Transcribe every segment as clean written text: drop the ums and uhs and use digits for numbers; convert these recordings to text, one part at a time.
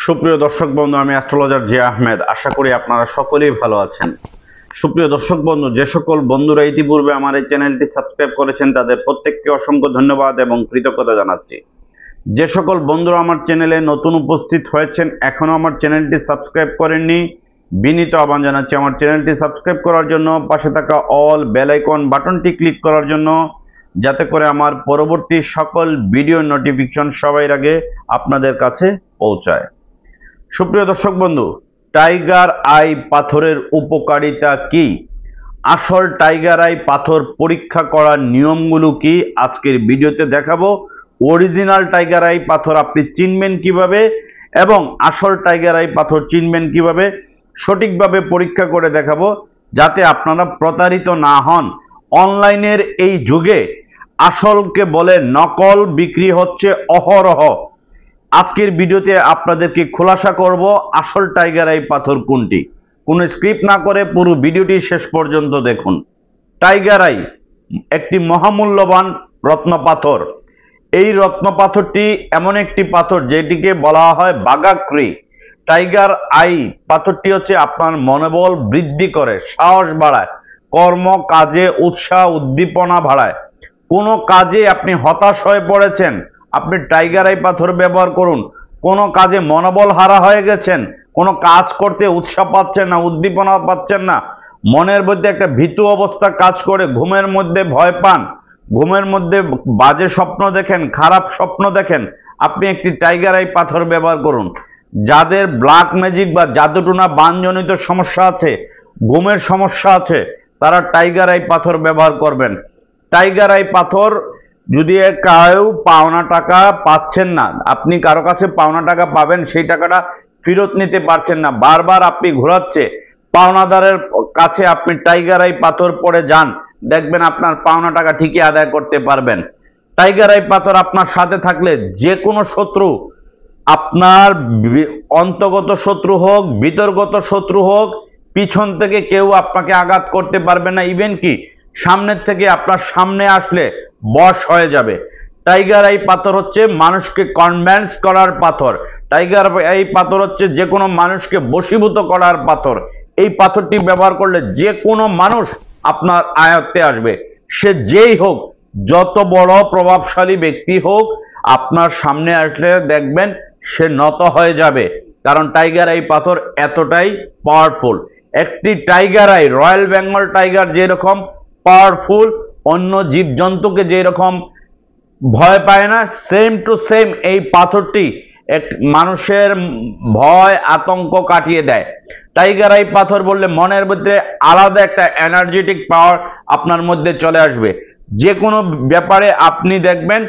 সুপ্রিয় দর্শক বন্ধু, আমি অ্যাস্ট্রোলজার জিয়া আহমেদ। আশা করি আপনারা সকলেই ভালো আছেন। সুপ্রিয় দর্শক বন্ধু, যে সকল বন্ধুরা ইতিপূর্বে আমার এই চ্যানেলটি সাবস্ক্রাইব করেছেন তাদের প্রত্যেককে অসংখ্য ধন্যবাদ এবং কৃতজ্ঞতা জানাচ্ছি। যে সকল বন্ধুরা আমার চ্যানেলে নতুন উপস্থিত হয়েছেন, এখনও আমার চ্যানেলটি সাবস্ক্রাইব করেননি, বিনীত আহ্বান জানাচ্ছি আমার চ্যানেলটি সাবস্ক্রাইব করার জন্য, পাশে থাকা অল বেল আইকন বাটনটি ক্লিক করার জন্য, যাতে করে আমার পরবর্তী সকল ভিডিও নোটিফিকেশন সবার আগে আপনাদের কাছে পৌঁছায়। সুপ্রিয় দর্শক বন্ধু, টাইগার আই পাথরের উপকারিতা কি, আসল টাইগার আই পাথর পরীক্ষা করার নিয়মগুলো কি আজকের ভিডিওতে দেখাবো। অরিজিনাল টাইগার আই পাথর আপনি চিনবেন কিভাবে এবং আসল টাইগার আই পাথর চিনবেন কিভাবে সঠিকভাবে পরীক্ষা করে দেখাবো, যাতে আপনারা প্রতারিত না হন। অনলাইনের এই যুগে আসলকে বলে নকল বিক্রি হচ্ছে অহরহ। আজকের ভিডিওতে আপনাদেরকে খোলাসা করব আসল টাইগার আই পাথর কোনটি। কোনো স্ক্রিপ্ট না করে পুরো ভিডিওটি শেষ পর্যন্ত দেখুন। টাইগার আই একটি মহামূল্যবান রত্ন পাথর। এই রত্ন পাথরটি এমন একটি পাথর যেটিকে বলা হয় বাগাক্রি। টাইগার আই পাথরটি হচ্ছে আপনার মনোবল বৃদ্ধি করে, সাহস বাড়ায়, কর্ম কাজে উৎসাহ উদ্দীপনা বাড়ায়। কোনো কাজে আপনি হতাশ হয়ে পড়েছেন, আপনি টাইগার আই পাথর ব্যবহার করুন। কোনো কাজে মনোবল হারা হয়ে গেছেন, কোনো কাজ করতে উৎসাহ পাচ্ছেন না, উদ্দীপনা পাচ্ছেন না, মনের মধ্যে একটা ভীতু অবস্থা কাজ করে, ঘুমের মধ্যে ভয় পান, ঘুমের মধ্যে বাজে স্বপ্ন দেখেন, খারাপ স্বপ্ন দেখেন, আপনি একটি টাইগার আই পাথর ব্যবহার করুন। যাদের ব্ল্যাক ম্যাজিক বা জাদুটোনা বানজনিত সমস্যা আছে, ঘুমের সমস্যা আছে, তারা টাইগার আই পাথর ব্যবহার করবেন। টাইগার আই পাথর যদি কেউ পাওনা টাকা পাচ্ছেন না, আপনি কারো কাছে পাওনা টাকা পাবেন, সেই টাকাটা ফেরত নিতে পারছেন না, বারবার আপনি ঘোরাচ্ছে, পাওনাদারের কাছে আপনি টাইগার আই পাথর পরে যান, দেখবেন আপনার পাওনা টাকা ঠিকই আদায় করতে পারবেন। টাইগার আই পাথর আপনার সাথে থাকলে যে কোনো শত্রু, আপনার অন্তর্গত শত্রু হোক, বিতর্গত শত্রু হোক, পিছন থেকে কেউ আপনাকে আঘাত করতে পারবে না, ইভেন কি সামনের থেকে আপনার সামনে আসলে বশ হয়ে যাবে। টাইগার আই পাথর হচ্ছে মানুষকে কনভিন্স করার পাথর। টাইগার আই পাথর হচ্ছে যে কোনো মানুষকে বশীভূত করার পাথর। এই পাথরটি ব্যবহার করলে যে কোনো মানুষ আপনার আয়ত্তে আসবে, সে যেই হোক, যত বড় প্রভাবশালী ব্যক্তি হোক, আপনার সামনে আসলে দেখবেন সে নত হয়ে যাবে, কারণ টাইগার আই পাথর এতটাই পাওয়ারফুল। একটি tiger I, royal Bengal tiger যেরকম পাওয়ারফুল, অন্য জীবজন্তুকে যেরকম ভয় পায় না, সেম টু সেম এই পাথরটি এক মানুষের ভয় আতঙ্ক কাটিয়ে দেয়। টাইগার আই পাথর বললে মনের মধ্যে আলাদা একটা এনার্জেটিক পাওয়ার আপনার মধ্যে চলে আসবে। যে কোনো ব্যাপারে আপনি দেখবেন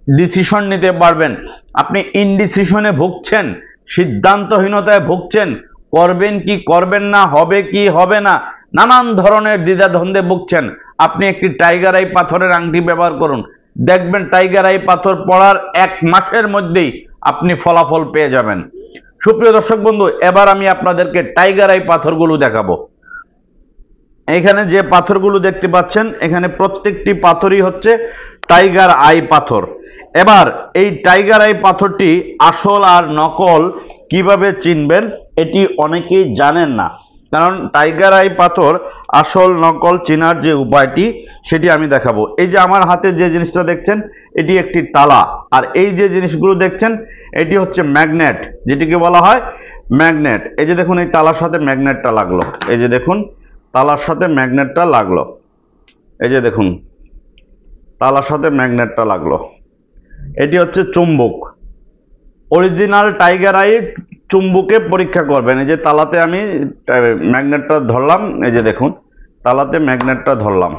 ডিসিশন নিতে পারবেন। আপনি ইনডিসিশনে ভুগছেন, সিদ্ধান্তহীনতায় ভুগছেন, করবেন কি করবেন না, হবে কি হবে না, নানান ধরনের দ্বিধাদ্বন্দ্বে ভুগছেন, আপনি একটি টাইগার আই পাথরের আংটি ব্যবহার করুন, দেখবেন টাইগার আই পাথর পড়ার 1 মাসের মধ্যেই আপনি ফলাফল পেয়ে যাবেন। সুপ্রিয় দর্শক বন্ধু, এবার আমি আপনাদেরকে টাইগার আই পাথরগুলো দেখাবো। এখানে যে পাথরগুলো দেখতে পাচ্ছেন, এখানে প্রত্যেকটি পাথরই হচ্ছে টাইগার আই পাথর। এবার এই টাইগার আই পাথরটি আসল আর নকল কিভাবে চিনবেন, এটি অনেকেই জানেন না। কারণ টাইগার আই পাথর আসল নকল চেনার যে উপায়টি, সেটি আমি দেখাবো। এই যে আমার হাতে যে জিনিসটা দেখছেন, এটি একটি তালা, আর এই যে জিনিসগুলো দেখছেন এটি হচ্ছে ম্যাগনেট, যেটিকে বলা হয় ম্যাগনেট। এই যে দেখুন, এই তালার সাথে ম্যাগনেটটা লাগলো, এই যে দেখুন তালার সাথে ম্যাগনেটটা লাগলো, এই যে দেখুন তালার সাথে ম্যাগনেটটা লাগলো। এটি হচ্ছে চুম্বক। অরিজিনাল টাইগার আই চুম্বকে পরীক্ষা করবেন। এই যে তালাতে আমি ম্যাগনেটটা ধরলাম, এই যে দেখুন তালাতে ম্যাগনেটটা ধরলাম,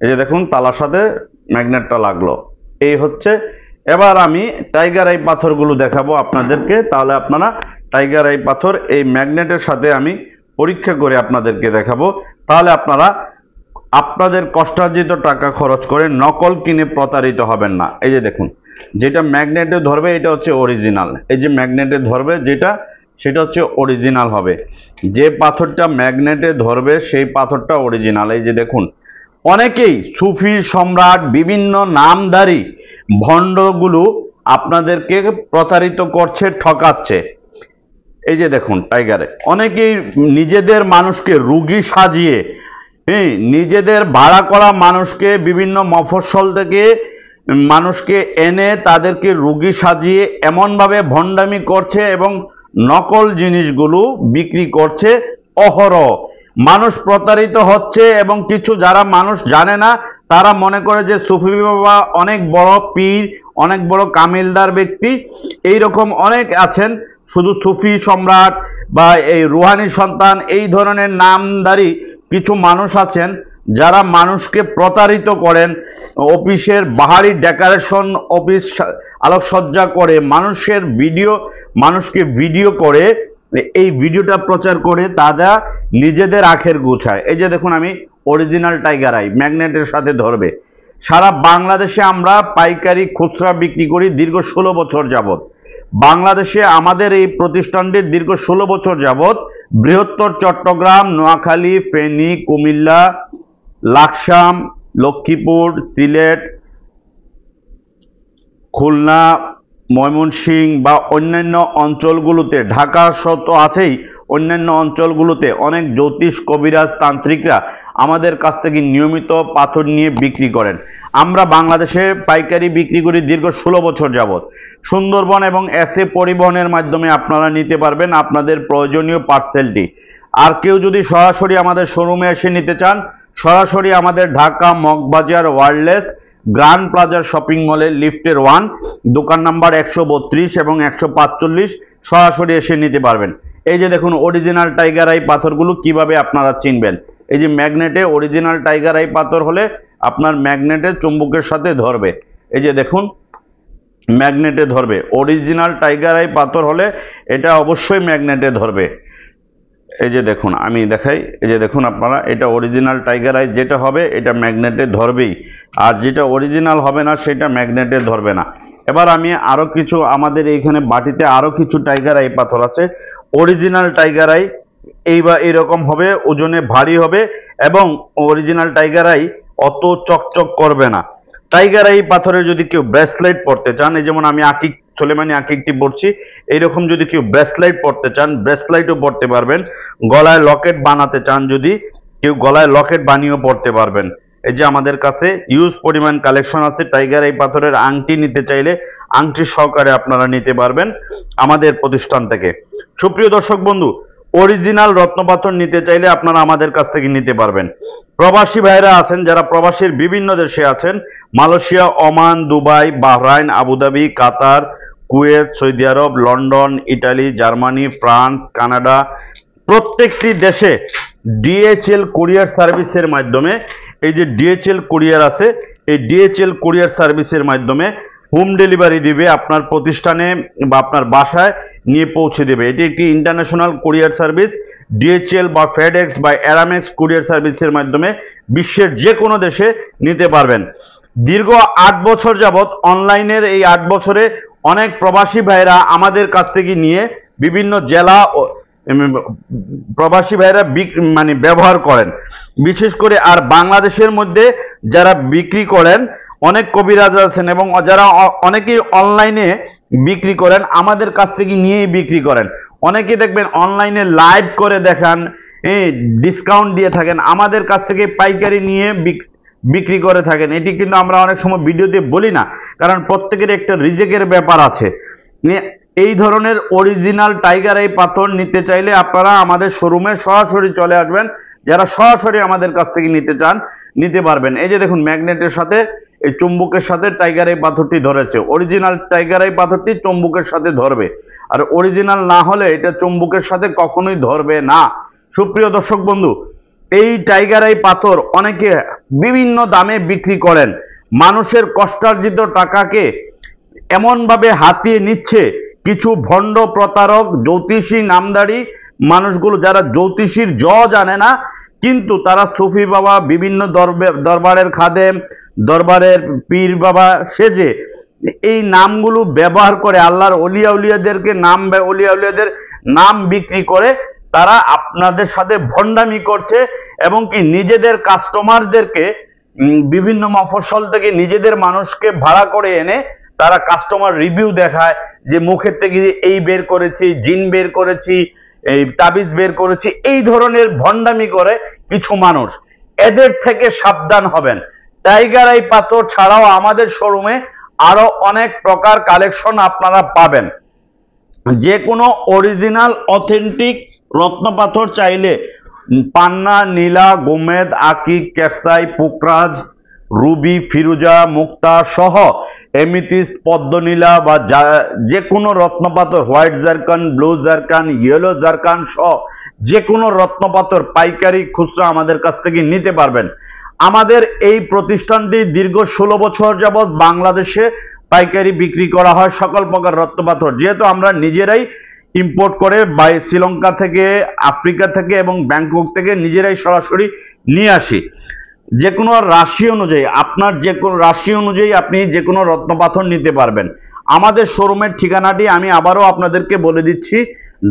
এই যে দেখুন তালার সাথে ম্যাগনেটটা লাগলো, এই হচ্ছে। এবার আমি টাইগার আই পাথরগুলো দেখাবো আপনাদেরকে, তাহলে আপনারা টাইগার আই পাথর এই ম্যাগনেটের সাথে আমি পরীক্ষা করে আপনাদেরকে দেখাবো, তাহলে আপনারা আপনাদের কষ্টার্জিত টাকা খরচ করে নকল কিনে প্রতারিত হবেন না। এই যে দেখুন, যেটা ম্যাগনেটে ধরবে এটা হচ্ছে অরিজিনাল, এই যে ম্যাগনেটে ধরবে যেটা, সেটা হচ্ছে অরিজিনাল হবে। যে পাথরটা ম্যাগনেটে ধরবে সেই পাথরটা অরিজিনাল। এই যে দেখুন, অনেকেই সুফি সম্রাট, বিভিন্ন নামধারী ভণ্ডগুলো আপনাদেরকে প্রতারিত করছে, ঠকাচ্ছে। এই যে দেখুন টাইগারে অনেকেই নিজেদের মানুষকে রুগী সাজিয়ে, নিজেদের ভাড়া করা মানুষকে বিভিন্ন মফস্বল থেকে মানুষকে এনে তাদেরকে রুগী সাজিয়ে এমনভাবে ভণ্ডামি করছে এবং নকল জিনিসগুলো বিক্রি করছে অহরহ। মানুষ প্রতারিত হচ্ছে এবং কিছু যারা মানুষ জানে না তারা মনে করে যে সুফি বাবা অনেক বড় পীর, অনেক বড় কামিলদার ব্যক্তি, এই রকম অনেক আছেন। শুধু সুফি সম্রাট বা এই রুহানি সন্তান এই ধরনের নামধারী কিছু মানুষ আছেন যারা মানুষকে প্রতারিত করেন। অফিসের বাহারি ডেকোরেশন, অফিস আলোকসজ্জা করে মানুষকে ভিডিও করে এই ভিডিওটা প্রচার করে তারা নিজেদের আখের গুছায়। এই যে দেখুন আমি অরিজিনাল টাইগার আই ম্যাগনেটের সাথে ধরবে। সারা বাংলাদেশে আমরা পাইকারি খুচরা বিক্রি করি দীর্ঘ 16 বছর যাবত। বাংলাদেশে আমাদের এই প্রতিষ্ঠানটি দীর্ঘ 16 বছর যাবত বৃহত্তর চট্টগ্রাম, নোয়াখালী, ফেনী, কুমিল্লা, লাকসাম, লক্ষ্মীপুর, সিলেট, খুলনা, ময়মনসিংহ বা অন্যান্য অঞ্চলগুলোতে, ঢাকা সহ তো আছেই, অন্যান্য অঞ্চলগুলোতে অনেক জ্যোতিষ, কবিরাজ, তান্ত্রিকরা আমাদের কাছ থেকে নিয়মিত পাথর নিয়ে বিক্রি করেন। আমরা বাংলাদেশে পাইকারি বিক্রি করি দীর্ঘ 16 বছর যাবত। সুন্দরবন এবং এসএ পরিবহনের মাধ্যমে আপনারা নিতে পারবেন আপনাদের প্রয়োজনীয় পার্সেলটি। আর কেউ যদি সরাসরি আমাদের শোরুমে এসে নিতে চান, সরাসরি আমাদের ঢাকা মগবাজার ওয়ারলেস গ্র্যান্ড প্লাজার শপিং মলের লিফটের 1 দোকান নাম্বার 132 এবং 145 সরাসরি এসে নিতে পারবেন। এই যে দেখুন অরিজিনাল টাইগার আই পাথরগুলো কিভাবে আপনারা চিনবেন। এই যে ম্যাগনেটে অরিজিনাল টাইগার আই পাথর হলে আপনার ম্যাগনেটে চুম্বকের সাথে ধরবে। এই যে দেখুন ম্যাগনেটে ধরবে। অরিজিনাল টাইগার আই পাথর হলে এটা অবশ্যই ম্যাগনেটে ধরবে। এই যে দেখুন আমি দেখাই, এই যে দেখুন আপনারা, এটা অরিজিনাল টাইগার আই যেটা হবে এটা ম্যাগনেটে ধরবেই, আর যেটা অরিজিনাল হবে না সেটা ম্যাগনেটে ধরবে না। এবার আমি আরো কিছু, আমাদের এইখানে বাটিতে আরো কিছু টাইগার আই পাথর আছে। অরিজিনাল টাইগার আই এইরকম হবে, ওজনে ভারী হবে এবং অরিজিনাল টাইগার আই অত চকচক করবে না। টাইগার আই পাথরে যদি কেউ ব্রেসলেট পরতে চান, এই যেমন আমি সোলেমানি আকিকটি পরছি, এইরকম যদি কেউ ব্রেসলেট পরতে চান ব্রেসলেটও পরতে পারবেন। গলায় লকেট বানাতে চান যদি কেউ গলায় লকেট বানিয়েও পরতে পারবেন। এই যে আমাদের কাছে ইউজ পরিমাণ কালেকশন আছে। টাইগার আই পাথরের আংটি নিতে চাইলে আংটি সহকারে আপনারা নিতে পারবেন আমাদের প্রতিষ্ঠান থেকে। সুপ্রিয় দর্শক বন্ধু, অরিজিনাল রত্নপাথর নিতে চাইলে আপনারা আমাদের কাছ থেকে নিতে পারবেন। প্রবাসী ভাইরা আছেন যারা প্রবাসীর বিভিন্ন দেশে আছেন, Malaysia, Oman, Dubai, Bahrain, Abu Dhabi, Qatar, Kuwait, Saudi Arab, London, Italy, Germany, France, Canada, প্রত্যেকটি দেশে ডিএচএল কুরিয়ার সার্ভিসের মাধ্যমে, এই যে ডিএচএল কুরিয়ার আছে, এই ডিএচএল কুরিয়ার সার্ভিসের মাধ্যমে হোম ডেলিভারি দিবে আপনার প্রতিষ্ঠানে বা আপনার বাসায় নিয়ে পৌঁছে দেবে। এটি একটি ইন্টারন্যাশনাল কুরিয়ার সার্ভিস। ডিএচএল বা ফেডেক্স বা অ্যারামেক্স কুরিয়ার সার্ভিসের মাধ্যমে বিশ্বের যে কোনো দেশে নিতে পারবেন। দীর্ঘ 8 বছর যাবত অনলাইনের এই 8 বছরে অনেক প্রবাসী ভাইরা আমাদের কাছ থেকে নিয়ে বিভিন্ন জেলা প্রবাসী ভাইরা ব্যবহার করেন বিশেষ করে। আর বাংলাদেশের মধ্যে যারা বিক্রি করেন অনেক কবিরাজ আছেন এবং যারা অনেকেই অনলাইনে বিক্রি করেন, আমাদের কাছ থেকে নিয়েই বিক্রি করেন। অনেকে দেখবেন অনলাইনে লাইভ করে দেখান, ডিসকাউন্ট দিয়ে থাকেন, আমাদের কাছ থেকে পাইকারি নিয়ে বিক্রি করে থাকেন। এটি কিন্তু আমরা অনেক সময় ভিডিওতে বলি না, কারণ প্রত্যেকের একটা রিজেকের ব্যাপার আছে। এই ধরনের অরিজিনাল টাইগার আই পাথর নিতে চাইলে আপনারা আমাদের শোরুমে সরাসরি চলে আসবেন। যারা সরাসরি আমাদের কাছ থেকে নিতে চান নিতে পারবেন। এই যে দেখুন ম্যাগনেটের সাথে এই চুম্বকের সাথে টাইগার আই পাথরটি ধরেছে। অরিজিনাল টাইগার আই পাথরটি চুম্বকের সাথে ধরবে, আর অরিজিনাল না হলে এটা চুম্বকের সাথে কখনোই ধরবে না। সুপ্রিয় দর্শক বন্ধু, এই টাইগার আই পাথর অনেকে বিভিন্ন দামে বিক্রি করেন। মানুষের কষ্টার্জিত টাকাকে এমনভাবে হাতিয়ে নিচ্ছে কিছু ভণ্ড প্রতারক, জ্যোতিষী নামধারী মানুষগুলো, যারা জ্যোতিষীর জানে না, কিন্তু তারা সুফি বাবা, বিভিন্ন দরবারের খাদেম, দরবারের পীর বাবা সেজে এই নামগুলো ব্যবহার করে আল্লাহর অলিয়াউলিয়াদেরকে অলিয়াউলিয়াদের নাম বিক্রি করে তারা আপনাদের সাথে ভণ্ডামি করছে এবং কি নিজেদের কাস্টমারদেরকে বিভিন্ন মফস্বল থেকে নিজেদের মানুষকে ভাড়া করে এনে তারা কাস্টমার রিভিউ দেখায় যে মুখের থেকে এই বের করেছি, জিন বের করেছি, এই তাবিজ বের করেছি, এই ধরনের ভণ্ডামি করে কিছু মানুষ। এদের থেকে সাবধান হবেন। টাইগার আই পাথর ছাড়াও আমাদের শোরুমে আরো অনেক প্রকার কালেকশন আপনারা পাবেন। যে কোনো অরিজিনাল অথেন্টিক রত্ন পাথর চাইলে পান্না, নীলা, গোমেদ, আকিক, ক্যাটসাই, পুকরাজ, রুবি, ফিরোজা, মুক্তা সহ এমিথিস্ট, পদ্মনীলা বা যে কোনো রত্নপাথর, white zircon, blue zircon, yellow zircon সহ যে কোনো রত্নপাথর পাইকারি খুচরা আমাদের কাছ থেকে নিতে পারবেন। আমাদের এই প্রতিষ্ঠানটি দীর্ঘ 16 বছর যাবৎ বাংলাদেশে পাইকারি বিক্রি করা হয় সকল প্রকার রত্নপাথর। যেহেতু আমরা নিজেরাই ইম্পোর্ট করে শ্রীলঙ্কা থেকে, আফ্রিকা থেকে এবং ব্যাংকক থেকে নিজেরাই সরাসরি নিয়ে আসি। যে কোনো রাশি অনুযায়ী, আপনার যে কোনো রাশি অনুযায়ী আপনি যে কোনো রত্নপাথর নিতে পারবেন। আমাদের শোরুমের ঠিকানাটি আমি আবারও আপনাদেরকে বলে দিচ্ছি,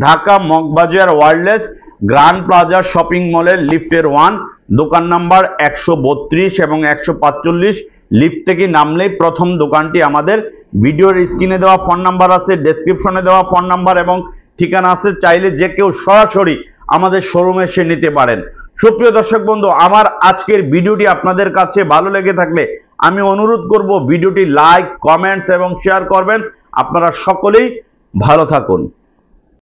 Dhaka Moghbazar wireless grand plaza shopping মলের লিফটের 1, দোকান নাম্বার 132 এবং 145। লিফট থেকে নামলেই প্রথম দোকানটি আমাদের। ভিডিওর স্ক্রিনে দেওয়া ফোন নাম্বার আছে, ডেসক্রিপশনে দেওয়া ফোন নাম্বার এবং ঠিকানা আছে, চাইলে যে কেউ সরাসরি আমাদের শোরুমে এসে নিতে পারেন। সুপ্রিয় দর্শক বন্ধু, আমার আজকের ভিডিওটি আপনাদের কাছে ভালো লেগে থাকলে আমি অনুরোধ করব ভিডিওটি লাইক, কমেন্টস এবং শেয়ার করবেন। আপনারা সকলেই ভালো থাকুন।